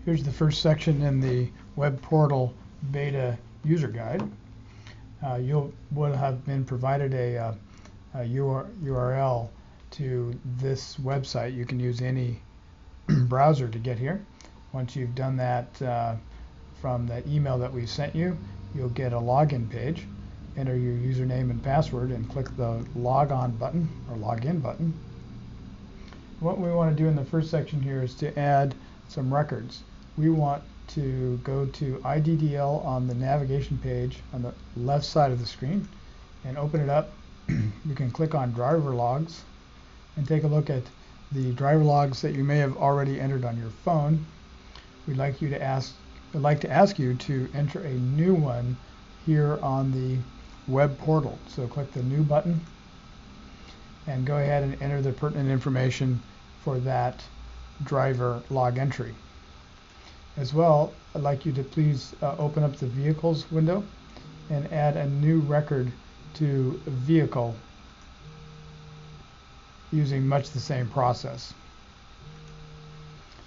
Here's the first section in the web portal beta user guide. You would have been provided a URL to this website. You can use any browser to get here. Once you've done that from the email that we sent you, you'll get a login page. Enter your username and password and click the log on button or login button. What we want to do in the first section here is to add some records. We want to go to iDDL on the navigation page on the left side of the screen and open it up. You can click on driver logs and take a look at the driver logs that you may have already entered on your phone. I'd like to ask you to enter a new one here on the web portal. So click the new button and go ahead and enter the pertinent information for that driver log entry. As well, I'd like you to please open up the vehicles window and add a new record to vehicle using much the same process.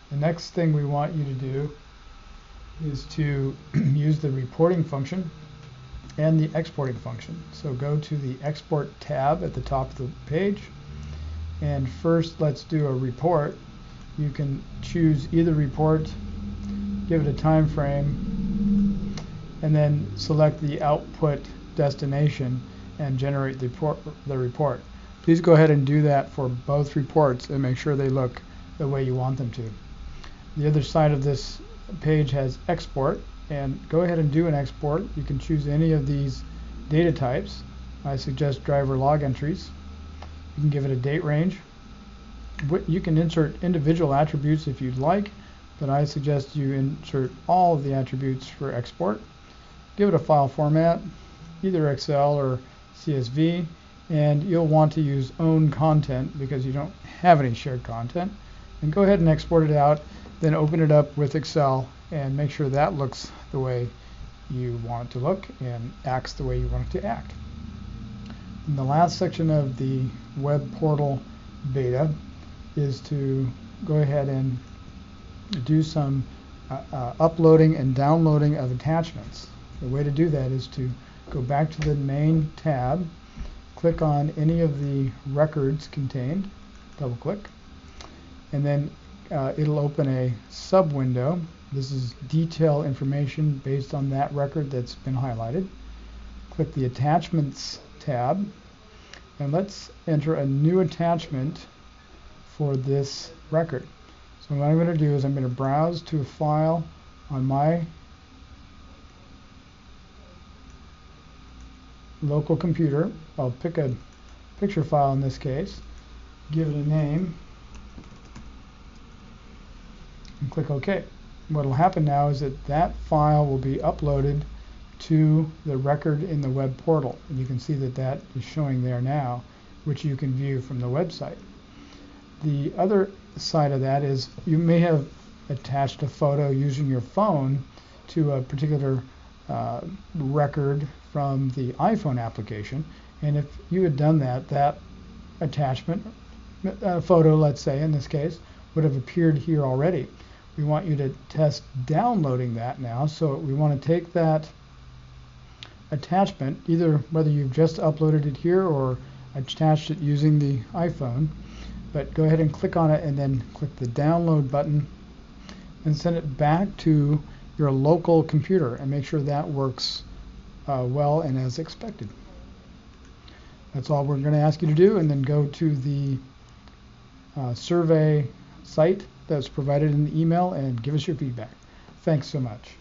The next thing we want you to do is to use the reporting function and the exporting function. So go to the export tab at the top of the page, and first let's do a report. You can choose either report, give it a time frame, and then select the output destination and generate the report. Please go ahead and do that for both reports and make sure they look the way you want them to. The other side of this page has export, and go ahead and do an export. You can choose any of these data types. I suggest driver log entries. You can give it a date range. You can insert individual attributes if you'd like, but I suggest you insert all of the attributes for export. Give it a file format, either Excel or CSV, and you'll want to use own content because you don't have any shared content. And go ahead and export it out, then open it up with Excel and make sure that looks the way you want it to look and acts the way you want it to act. And the last section of the web portal beta is to go ahead and do some uploading and downloading of attachments. The way to do that is to go back to the main tab, click on any of the records contained, double click, and then it'll open a sub window. This is detail information based on that record that's been highlighted. Click the attachments tab, and let's enter a new attachment for this record. So what I'm going to do is I'm going to browse to a file on my local computer. I'll pick a picture file in this case, give it a name, and click OK. What will happen now is that file will be uploaded to the record in the web portal. And you can see that is showing there now, which you can view from the website. The other side of that is you may have attached a photo using your phone to a particular record from the iPhone application. And if you had done that, that attachment, photo, let's say in this case, would have appeared here already. We want you to test downloading that now. So we want to take that attachment, either whether you've just uploaded it here or attached it using the iPhone, but go ahead and click on it and then click the download button and send it back to your local computer and make sure that works well and as expected. That's all we're going to ask you to do, and then go to the survey site that's provided in the email and give us your feedback. Thanks so much.